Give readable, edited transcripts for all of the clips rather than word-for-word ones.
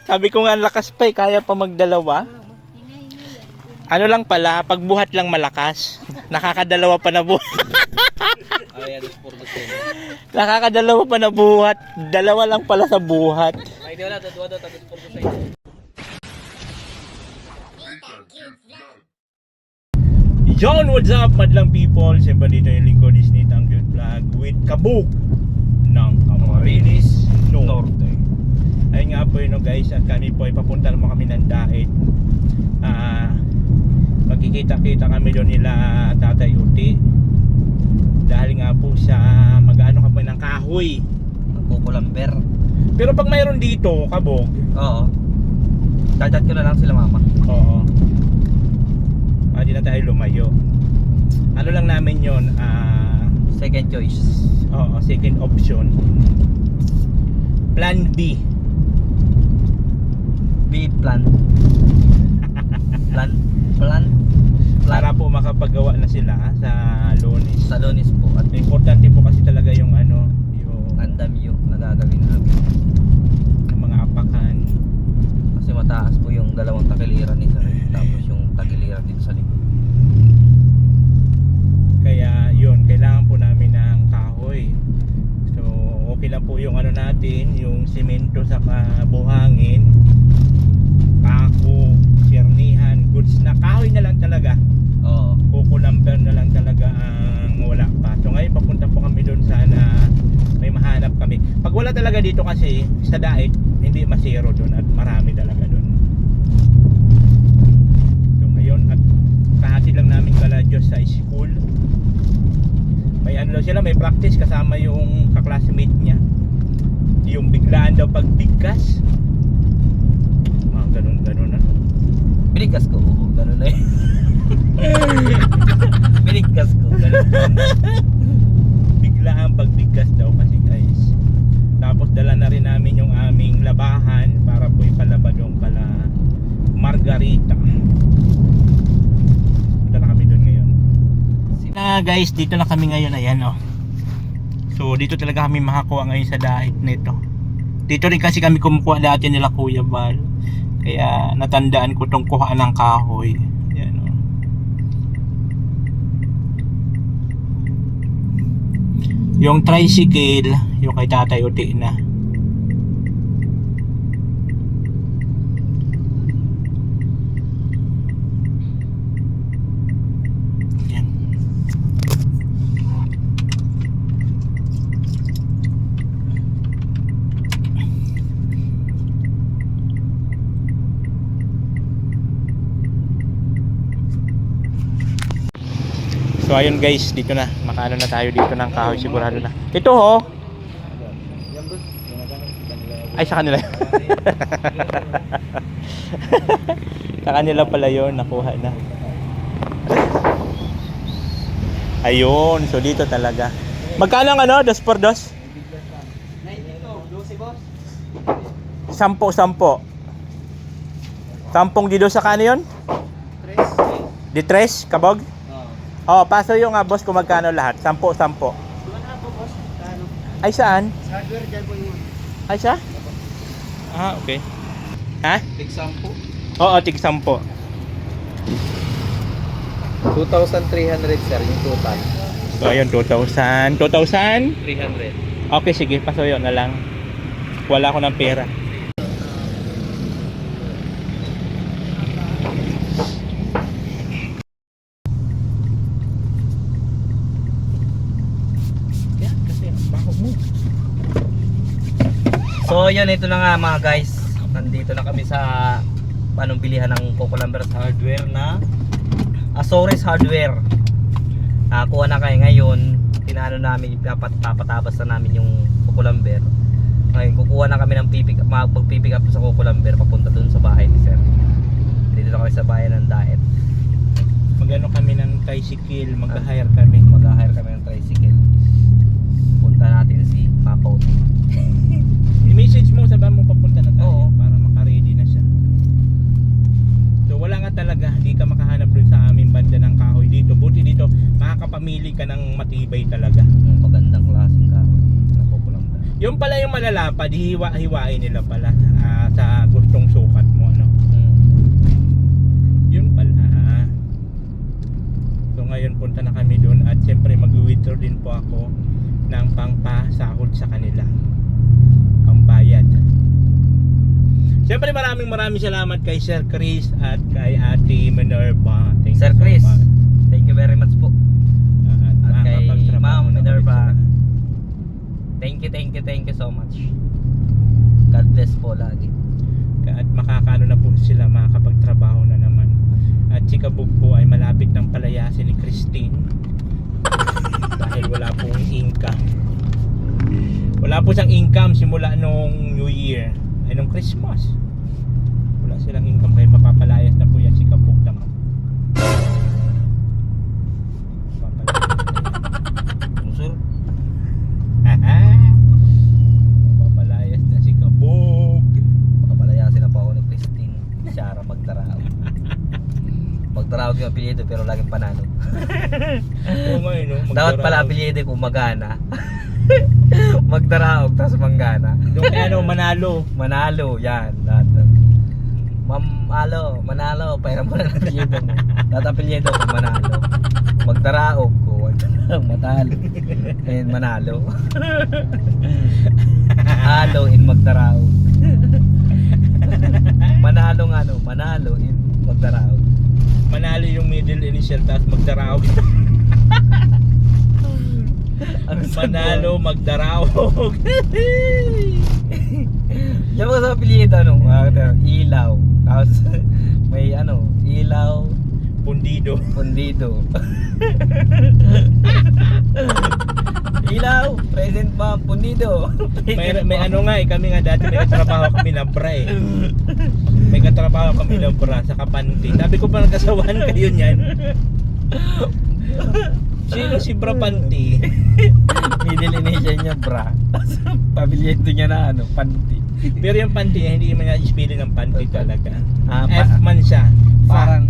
Sabi ko nga, ang lakas pa eh, kaya pa magdalawa. Ano lang pala, pagbuhat lang malakas. Nakakadalawa pa na buhat. Nakakadalawa pa na buhat. Dalawa lang pala sa buhat. Yon, what's up, madlang people? Siyempre dito yung lingkod is Nita ang Cute Vlog with Kabog ng Camarines Norte. Ayun nga po yun, no, guys, at kami po ay papunta naman kami ng Dait. Magkikita-kita kami doon nila Tatay Uti. Dahil nga po sa mag-ano kami ng kahoy, Kukulamber. pero pag mayroon dito, Kabog, Oo. Chat ko na lang sila mama. oo, hindi na tayo lumayo. Ano lang namin yon, Second choice. oo, second option, plan B. B plan. Plan. Para po makapagawa na sila sa Lunes. Sa Lunes po. At Importante po kasi talaga yung ano, yung andamyo na gagawin namin. mga apakan. Kasi mataas po yung dalawang takiliran nito. Tapos yung tagiliran dito sa likod. Kaya yun, kailangan po namin ng kahoy. So okay lang po yung ano natin, yung simento sa buhangin, pako, sirnihan, goods na kahoy na lang talaga. Oo. Kukulamber na lang talaga ang wala pa. So ngayon papunta po kami doon, sana may mahanap kami. Pag wala talaga dito kasi sa Dait, hindi masiro doon at marami talaga doon. So ngayon, at kahatid lang namin kala Diyos sa school. May ano sila, may practice kasama yung kaklasmate niya. Yung biglaan daw pagbigkas. Mga ganun ano. Binigkas ko. Oo, ganun na yun. Binigkas ko. Ganun. Biglaan pagbigkas daw kasi, guys. Tapos dala na rin namin yung aming labahan para po ipalaba doon kala Margarita. Punta na kami doon ngayon. Guys, dito na kami ngayon, ayan oh. So dito talaga kami makakuha ngayon sa Dait nito. Dito rin kasi kami kumukuha dati nila Kuya Bal. Kaya natandaan ko tong kuhaan ng kahoy. Ayan oh. Yung tricycle, yung kay Tatay Uti na. Ayan. So ayun guys, dito na, makaano na tayo dito ng kahoy, sigurado na. Ito ho. Ay, sa kanila. Sa kanila pala yun, nakuha na. Ayun, so dito talaga. Magkano ang ano, 2 por 2? 10, 10. Sampung dito sa kano yun? 3. Di 3, Kabog? Oh, paso yung boss kung magkano lahat. 10. Ay, saan? Sa hardware dyan po yun. Ay, siya? Ah, okay. Ha? Tig 10. Oo, tig 10. 2,300 sir yung total. So, ayun, 2,000. 2,000? 300. Okay, sige, pasuyo na lang. Wala ko ng pera. Yan, kasi ang baho mo. So yun, ito na nga mga guys. Nandito na kami sa anong bilihan ng Kukulamber hardware na Azores Hardware. Kuha na kayo ngayon. Tinano namin, papatabas na namin yung Kukulamber. Ngayon kukuha na kami ng magpipick up sa Kukulamber papunta dun sa bahay ni sir. Dito na kami sa bayan ng Dait. Magano kami ng tricycle, mag-hire kami. Mag-hire kami ng tricycle. Punta natin si Papa Uti. I-message mo, sabihan mo papunta na tayo. Oo. Para maka-ready na siya. So wala nga talaga, hindi ka makahanap dun sa aming banda ng kahoy dito. Buti dito, makakapamili ka ng matibay talaga. Magandang klaseng kahoy na Kukulamber. Yung pala yung malalapad, hiwa-hiwain nila pala sa gustong sukat mo, ano? Yun pala. So ngayon punta na kami doon at syempre mag-withdraw din po ako ng pangpasahod sa kanila. Pambayad. Syempre maraming salamat kay Sir Chris at kay Ate Minerva. Thank Sir you so Chris, much. thank you very much po. At kay makakapagtrabaho Ma'am na ulit Minerva, sila. thank you so much. God bless po lagi. At makakaano na po sila, makakapagtrabaho na naman. At si Kabog po ay malapit ng palayasin ni Christine dahil wala pong income. Wala po siyang income simula nung New Year ay nung Christmas. Wala silang income kaya mapapalayas na po yan si Kabog naman. Sir, Mapapalayas na si Kabog. papalayasin na po ako ni Christine Shara Magdaraog. Magdaraog yung apelyido pero laging panalo. Oo nga no. Dapat pala apelyido ko Magana. Magdaraog tapos Manggana. Yung kaya ano, Manalo. Manalo, yan. Lahat. Manalo, pera mo na ng apelyido mo. Lahat apelyido ko Manalo. Magdaraog ko, Matalo. And Manalo. Halo in Magdaraog. Manalo in Magdaraog. Manalo yung middle initial tapos magdaraog. Ano Manalo, magdaraog. Yung mga sa apelyido, ilaw. Tapos may ilaw, Pundido. pundido. Ilaw, present ma'am, pundido. May ano nga kami nga dati may katrabaho kami na bra eh. May katrabaho kami na bra sa Kapanti. Sabi ko pa nagkasawahan kayo niyan. Sino si Bra Panti? Middle initial niya, bra. Pabiliento niya na panty. Pero yung panty niya, hindi man na-spelling ng panty talaga. Ah, F man siya. Parang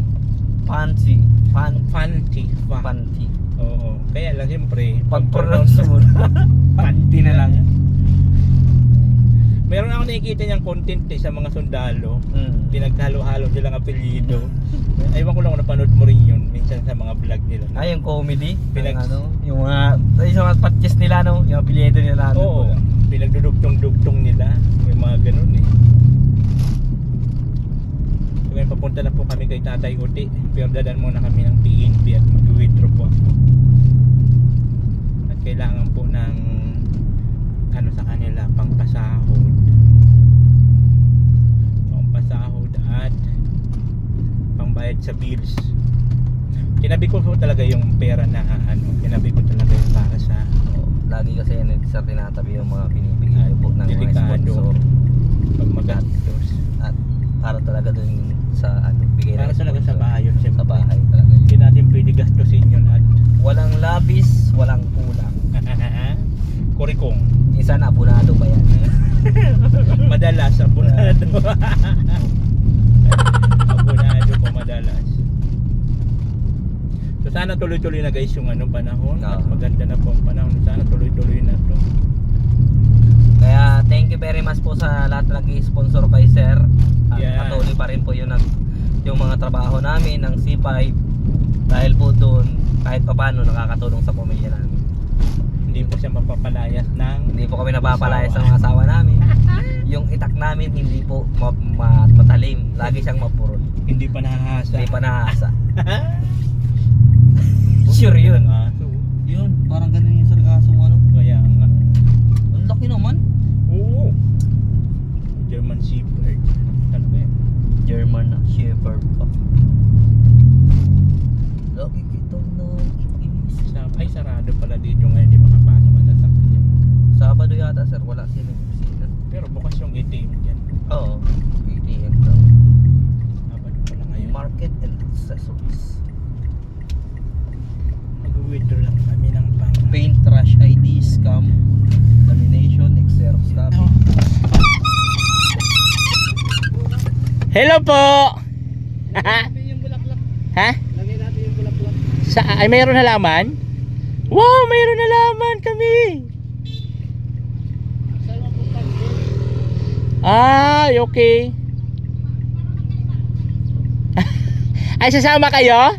fancy. Panty. Panty. Oo. Kaya lang siyempre. Pag-pronounce mo na, panty na lang. Meron ako nakikita niyang content sa mga sundalo. Pinaghalo-halo nilang apelyido. Ewan ko lang kung napanood mo rin yun minsan sa mga vlog nila. Yung comedy. Pinag- Yung mga patches nila, yung apelyido nila. Oo. Pinagdudugtong-dugtong nila. May mga ganun eh. So ngayon papunta na po kami kay Tatay Uti. Pero dadan muna kami ng PNP at mag-withdraw po ako. At kailangan po ng sa kanila pangpasahod at pangbayad sa bills. Kinabi ko po talaga yung pera na kinabi ko talaga yung para sa lagi kasi yan sa tinatabi yung mga binibigay po ng mga delikado sponsor pag magastos at para talaga dun sa bigay para ng talaga sa sponsor. bahay yun Sa bahay talaga hindi yun. natin pwede gastusin yun at Walang labis, walang kulang. kurikong Isa na abunado pa yan. madalas abunado abunado pa madalas. So sana tuloy-tuloy na guys yung panahon at maganda na po ang panahon. Sana tuloy-tuloy na to. Kaya thank you very much po sa lahat na nag-sponsor kay Sir. At Yeah. patuloy pa rin po yung mga trabaho namin ng C5. Dahil po doon kahit papaano nakakatulong sa pamilya namin. Hindi po siya mapapalayas ng Hindi po kami napapalayas sa mga asawa namin. Yung itak namin hindi po matalim. Lagi siyang mapurol. hindi pa nahahasa. Hindi pa nahasa. Sure yun. Yun, parang ganun yung sarkaso Kaya nga. Ang laki naman. Oo. German Shepherd. Talaga yan. German na, Shepherd pa. Lagi kitang nakikinis. Ay, sarado pala dito ngayon. Hindi makapasok ang sasakyan. Sabado yata sir, wala silang opisina. Pero bukas yung ATM dyan. Oo, ATM lang. Sabado pala ngayon. Market and accessories. Mag-withdraw lang kami ng pang... Paint, trash ID, scam, lamination, Xerox copy. Hello po! Yung bulaklak. Ha? Lagay natin yung bulaklak. Ay, mayroon halaman? Wow, mayroon halaman kami! Ay, okay. Ay, sasama kayo?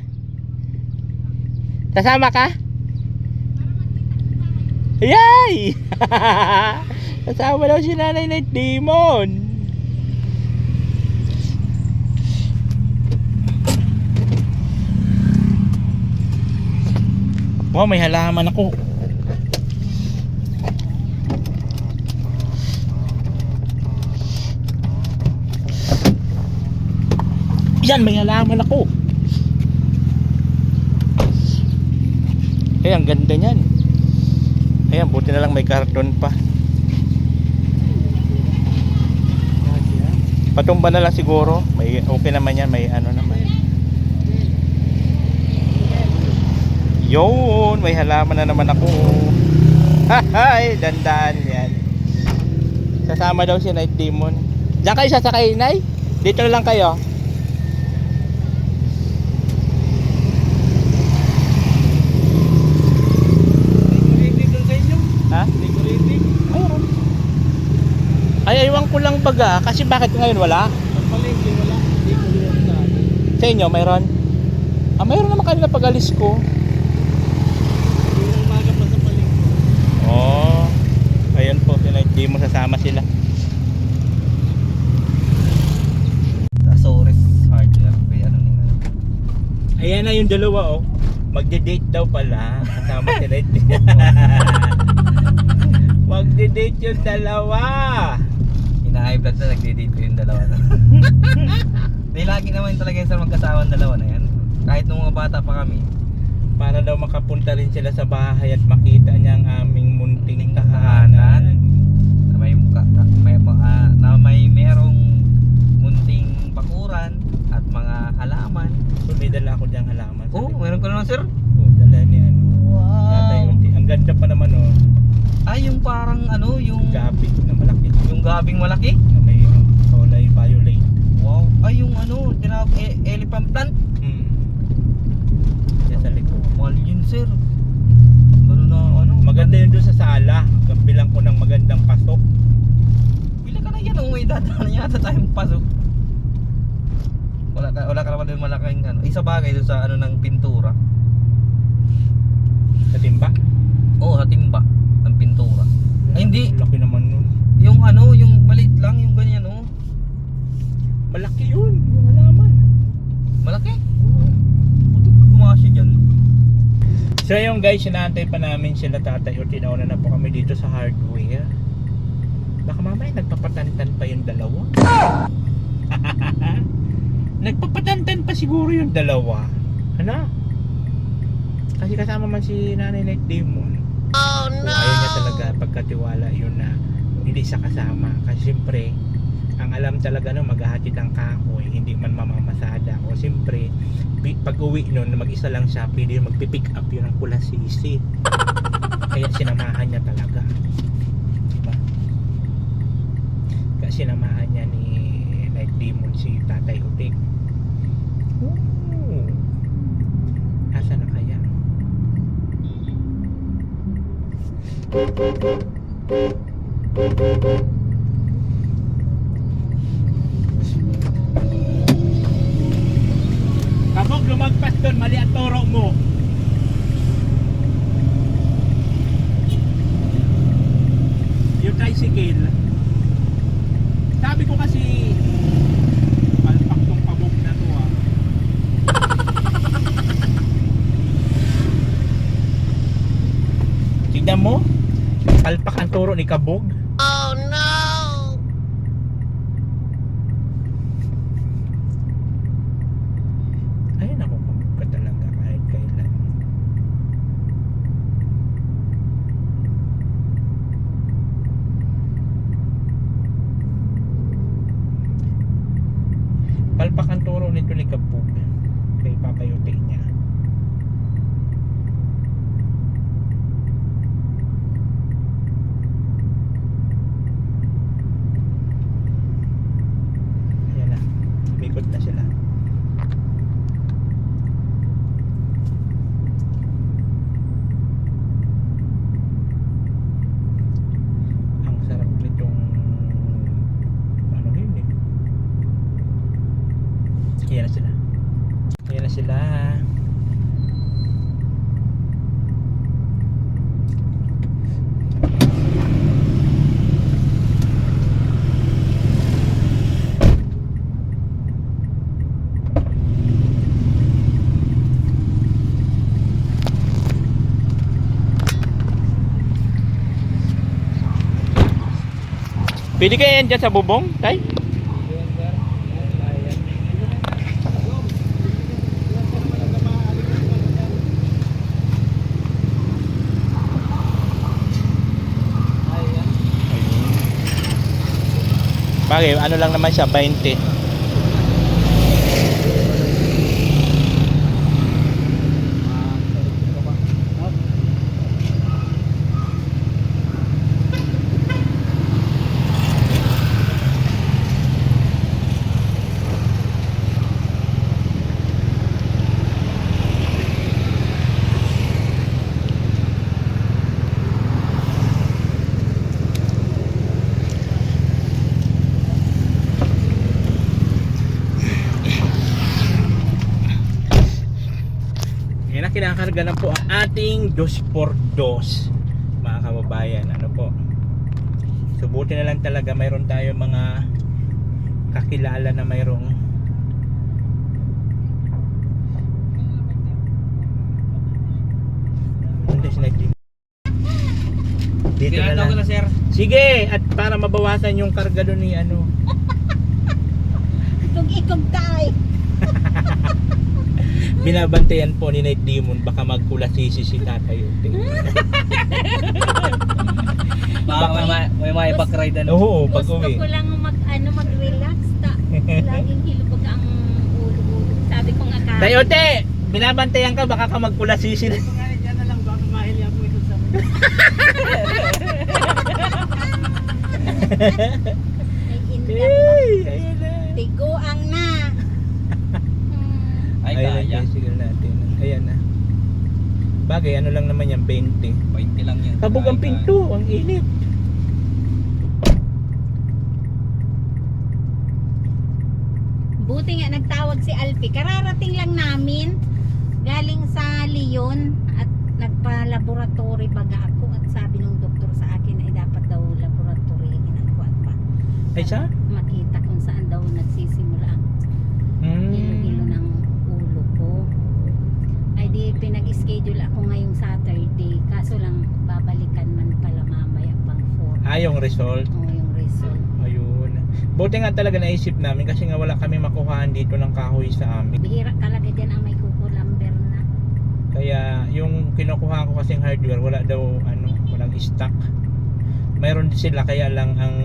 Sasama ka? Yay! Sasama daw si Nanay Night Demon. Wow, may halaman ako. Yan, may halaman ako. Ay, ang ganda niyan. Ayan, buti na lang may karton pa. Patumba na lang siguro. May okay naman yan, may ano naman. Yun, may halaman na naman ako. Hahay, dandan yan. Sasama daw si Night Demon. Diyan kayo sasakay, Nay? Dito na lang kayo. Ha? Mayroon. Ay, aywan ko lang baga. Kasi bakit ngayon wala? Palengke wala. Hindi ko rin sa atin. Sa inyo, mayroon? Ah, mayroon naman kanina pag-alis ko. Hindi lang umaga pa sa palengke. Oh, ayun po, hindi mo sasama sila. Azores Hardware. May ano nila. Ayan na yung dalawa, oh. Magde-date daw pala. Kasama sila. Magde-date yung dalawa. Ina-high blood na nagde-date ko yung dalawa na. Di lagi naman talaga yung sa magkasawang dalawa na yan. Kahit nung mga bata pa kami. Para daw makapunta rin sila sa bahay at makita niya ang aming munting tahanan. Na may merong munting bakuran at mga halaman. So may dala ako diyang halaman. Oh, meron ko naman sir. Oh, dala niya ano. Tatay Wow. Unti. Ang ganda pa naman, oh. Ay, yung parang ano, yung Gabi na malaki. yung gabing malaki. Na may kulay violet. Wow. Ay, yung ano, tinawag elephant plant. Yan sa likod. Mahal yun sir. Ano na ano? Maganda yun doon sa sala. Kabilang ko ng magandang pasok. Pila ka na yan, oh, may dadaan yata tayong pasok. Wala ka naman din malaking ano. Isa bagay doon sa ano ng pintura. Sa timba. Oo, sa timba ng pintura. Ay, hindi. Laki naman nun. Yung ano, yung maliit lang, yung ganyan, oh. Malaki yun. Yung halaman. Malaki. Buto pa kumasya dyan. So yung guys, sinantay pa namin sila tatay o tinauna na po kami dito sa hardware. Baka mamaya nagpapatantan pa yung dalawa. Nagpapatantan pa siguro yung dalawa. Ano? Kasi kasama man si Nanay Night Demon. Oh no! Ayaw niya talaga pagkatiwala yun na hindi siya kasama. Kasi siyempre, ang alam talaga no, maghahatid ang kahoy, hindi man mamamasada. O siyempre, pag uwi nun, mag-isa lang siya, pwede magpipick up yun ang kulasisi. Kaya sinamahan niya talaga. Diba? Kaya sinamahan niya ni Night Demon si Tatay Utik. Ooh. Asa na kaya? Kabog, lumagpas doon, mali ang turo mo. Yung tricycle. Sabi ko kasi palpak tong kabog na to, ah. Tignan mo, palpak ang turo ni kabog. Oh no! Ay, nakukabog ka talaga kahit kailan. Palpak ang turo nito ni kabog kay papayuti niya. Ayan na, umikot na sila. Ang sarap nitong Pwede kaya yan dyan sa bubong, tay? Bagay, ano lang naman siya, 20. Yan na, kinakarga na po ang ating 2x2 mga kababayan. Ano po, subuti na lang talaga mayroon tayo mga kakilala na mayroong dito na lang. na sir. Sige, at para mabawasan yung karga doon ni ano. Ikog tayo. Binabantayan po ni Night Demon, baka magkulasisi si Tatay Ute. May mga back-ride ano. Oo, pag Gusto uwi. ko lang mag-relax ta. Laging hilubog ang ulo. Sabi ko nga ka. Tay Ute, binabantayan ka, baka ka magkulasisi. Diyan na lang, baka mahil ako ito sa May indap. Ayan na. Tiguang na. Ay, Ayan kaya. ang bicycle natin. Ayan na. Bagay, ano lang naman yan, 20. 20 lang yan. Kabog ang pinto, ang init. Buti nga nagtawag si Alpi. Kararating lang namin. Galing sa Leon. At nagpa-laboratory baga ako. At sabi ng doktor sa akin ay dapat daw laboratory ginagawa pa. Ay, siya? Makita kung saan daw nagsisimula ang hilo-hilo ng ulo ko. Ay di pinag-schedule ako ngayong Saturday. Kaso lang babalikan man pala mamaya pang 4. Yung result. O yung result. Ayun. Buti nga talaga naisip namin kasi nga wala kami makuhaan dito ng kahoy sa amin. Bihira talaga dyan ang may kukulamber na. Kaya yung kinukuha ko kasing hardware, wala daw walang stock. Mayroon din sila, kaya lang ang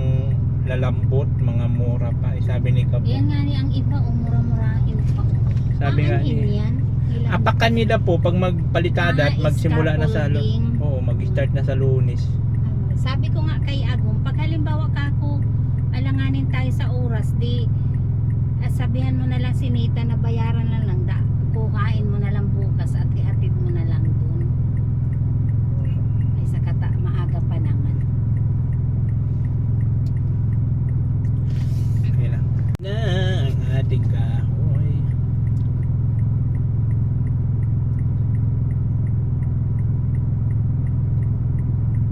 lalambot, mga mura pa. Sabi ni Kabo. Yan nga ni ang iba mura-murahin pa. Sabi nga Aanhin ni yan. Ilang- apakan nila po pag magpalitada at Mga magsimula na sa scaffolding. Oo, mag-start na sa Lunes. Sabi ko nga kay Agong, pag halimbawa ka ako alanganin tayo sa oras, di sabihan mo na lang si Nita na bayaran na lang kuhain mo na lang bukas at ihatid mo na lang dun. Ay sa kata, maaga pa naman. Ayan na. Na ang ating kahoy.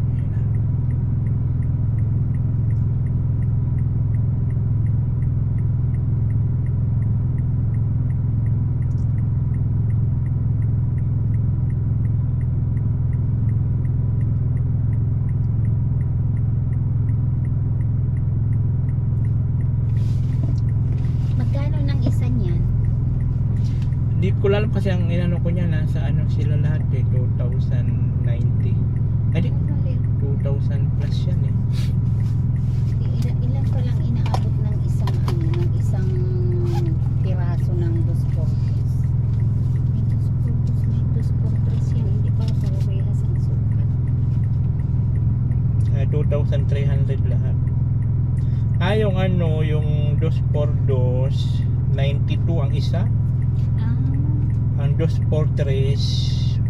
Ayan na. Magkano ng isa niyan? Di ko alam kasi ang inano ko niya nasa sila lahat 2090. Ay di, 2000 plus yan eh. Ilan pa lang inaabot ng isang ng isang piraso ng dos portes. May dos portes yan, hindi pa parehas ang sukat. 2,300 lahat. Yung yung 2x2 92 ang isa. Ang 2x3 138.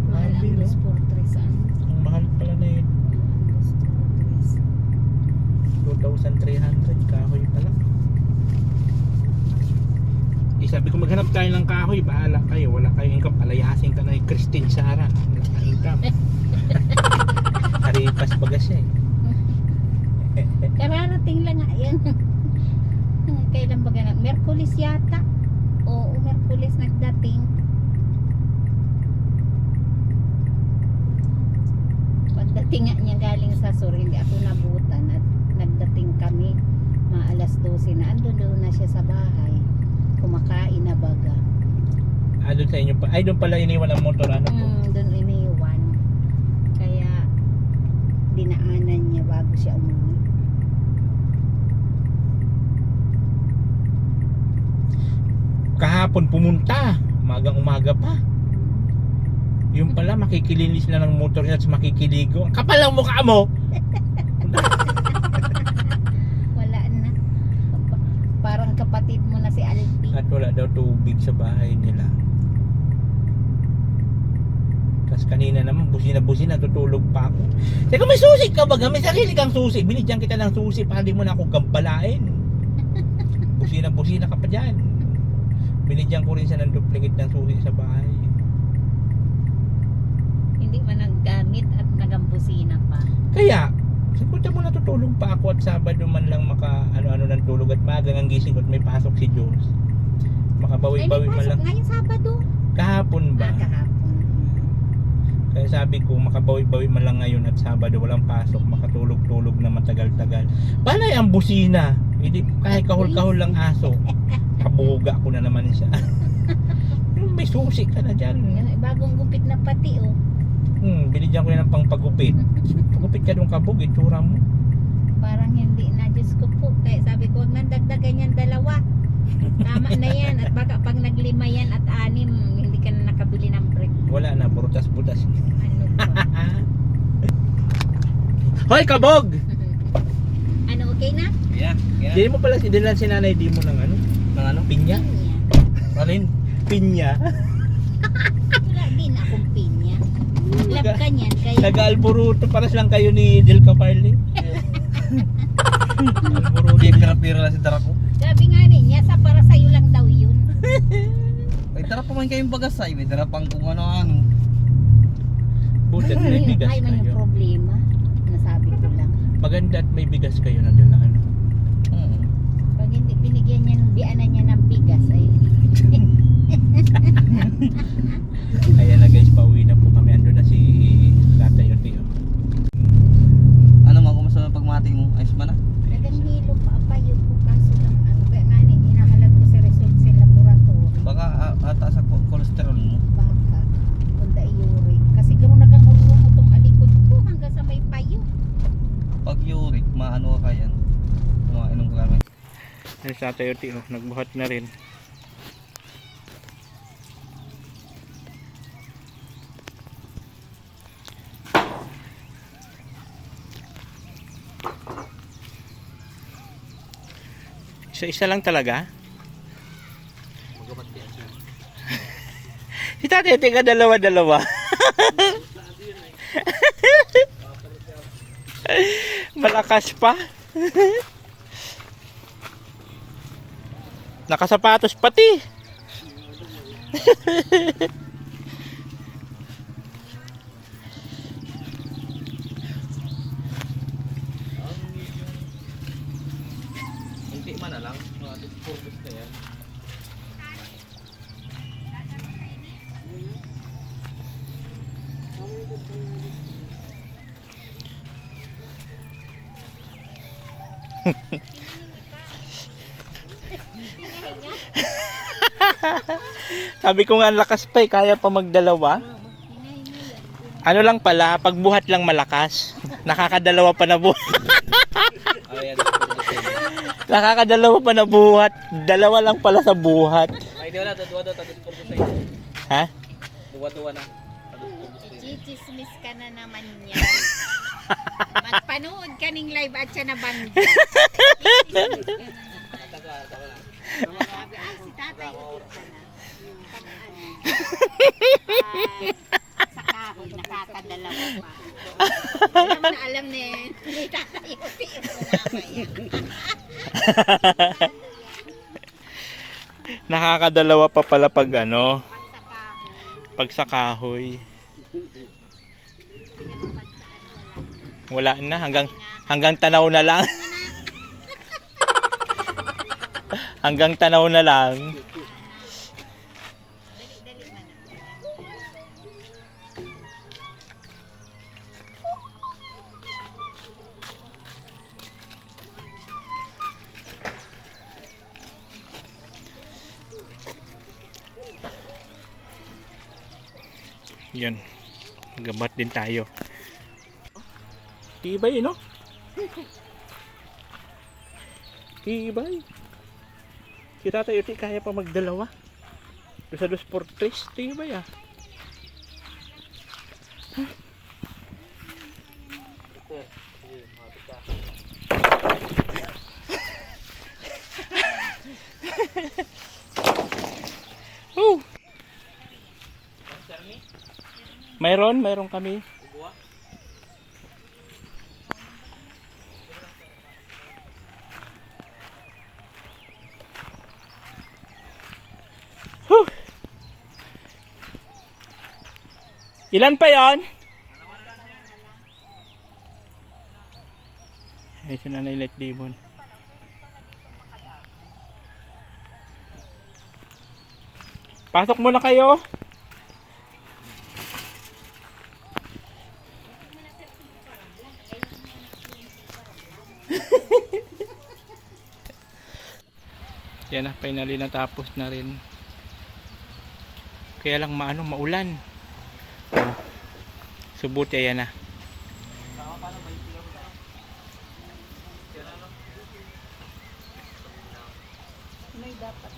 Mahal ang dos portes. Ang mahal pala na yun. 2,300 kahoy pala. Sabi ko maghanap tayo ng kahoy, bahala kayo, wala kayong income, palayasin ka na ni Christine Sara, wala kayong income. Haripas baga siya eh. Kararating lang nga yan. Kailan ba ganun? Merkulis yata. Oo, Merkulis nagdating. Pagdating nga niya galing sa sur, hindi ako nabutan at nagdating kami alas 12 na. Ando doon na siya sa bahay. Kumakain na baga. Doon sa inyo pa. Ay, doon pala iniwan ang motor. Ano po? Doon iniwan. Kaya dinaanan niya bago siya umuwi. Kahapon pumunta. Umagang umaga pa. Yung pala, makikilinis na ng motor niya at makikiligo. Ang kapal ang mukha mo! Wala na. Parang kapatid mo na si Alpi. At wala daw tubig sa bahay nila. Tapos kanina naman, busina-busina, tutulog pa ako. Teka, may susi ka ba? May sarili kang susi. Binigyan kita ng susi para di mo na ako gambalain. Busina-busina ka pa dyan. Binigyan ko rin siya ng duplicate ng susi sa bahay. Hindi man naggamit at nagambusina pa. Kaya, sa punta mo natutulog pa ako at Sabado man lang maka ano-ano ng tulog at magang ang gising ko at may pasok si Diyos. Makabawi-bawi man lang. Ngayong Sabado. Kahapon ba? Kahapon. Kaya sabi ko, makabawi-bawi man lang ngayon at Sabado, walang pasok, makatulog-tulog na matagal-tagal. Panay ang busina. Hindi, kahit kahul-kahul lang aso. Kabuga ko na naman siya. May susi ka na dyan. Bagong gupit na pati oh. Binigyan ko na ng pangpagupit. Pagupit ka doon kabog, itsura mo. Parang hindi na, Diyos ko po. Kaya sabi ko, huwag nang dagdagan yan 2. Tama na yan. At baka pag naglima yan at 6, hindi ka na nakabili ng brick. Wala na, burutas-butas. Ano pa? Hoy, kabog! Ano, okay na? Yeah. Di mo pala, dilan si nanay, di mo ng ano? Ng ano? Pinya? Alin? Pinya? Wala din akong pinya. Love ka niyan. Kaya Nag-alburuto, paras lang kayo ni Del Caparli. Alburuto. Hindi pira-pira lang si Darako. sabi nga niya, sa para sa'yo lang daw yun. May dara pa man kayong bagasay. May dara pang kung ano-ano. Butat may bigas Ay man yung kayo. problema. Nasabi ko lang. Maganda at may bigas kayo na dala. Ano? Pag hindi binigyan niya, bianan niya ng bigas ay Ayan na guys, pauwi na po kami. Ando na si Tatay Oteo. Ano man, kumusta na pagmati mo? Ayos ba na? naganghilo pa payo ko kaso lang ano kaya nga ni inahalat ko sa result sa laboratory. Baka ata sa cholesterol mo. Baka kunda uric kasi gano'n nagangulong itong alikod ko hanggang sa may payo. Pag uric, maano ka yan? Inom ka kami. Ayan si Tatay Oteo, nagbuhat na rin. Isa lang talaga? Si Tatay, tiga dalawa-dalawa. Malakas pa. Nakasapatos pati. Hindi man na lang. Mga purpose na yan. Sabi ko nga ang lakas pa eh, kaya pa magdalawa. Ano lang pala, pagbuhat lang malakas. Nakakadalawa pa na buhat. Ayan. Nakakadalawa pa na buhat. Dalawa lang pala sa buhat. Ay, di wala. Duwa daw. Tapos purpose na yun. Ha? Duwa na. Tapos purpose na yun. Chichismis ka na naman yan. Magpanood ka ning live at siya nabanggit. Sabi, ay si tatay ulit ka na. Sa kahoy, nakakadalawa pa. Alam na eh. Ni tatay ulit ko mamaya. Nakakadalawa pa pala pag ano, Pag sa kahoy. pag sa kahoy. Wala na, hanggang tanaw na lang. Hanggang tanaw na lang. Dali man. Yan. Gabat din tayo. Tibay, no? Tibay. Si Tatay Uti kaya pa magdalawa. Doon sa 2 por 3. Tibay ah. Oh. Mayroon kami. Huh. Ilan pa yon? Ay, si Nanay Let Demon. Pasok muna kayo. Yan na, finally natapos na rin. Kaya lang maulan. Oh. Subuti ayan na. May dapat.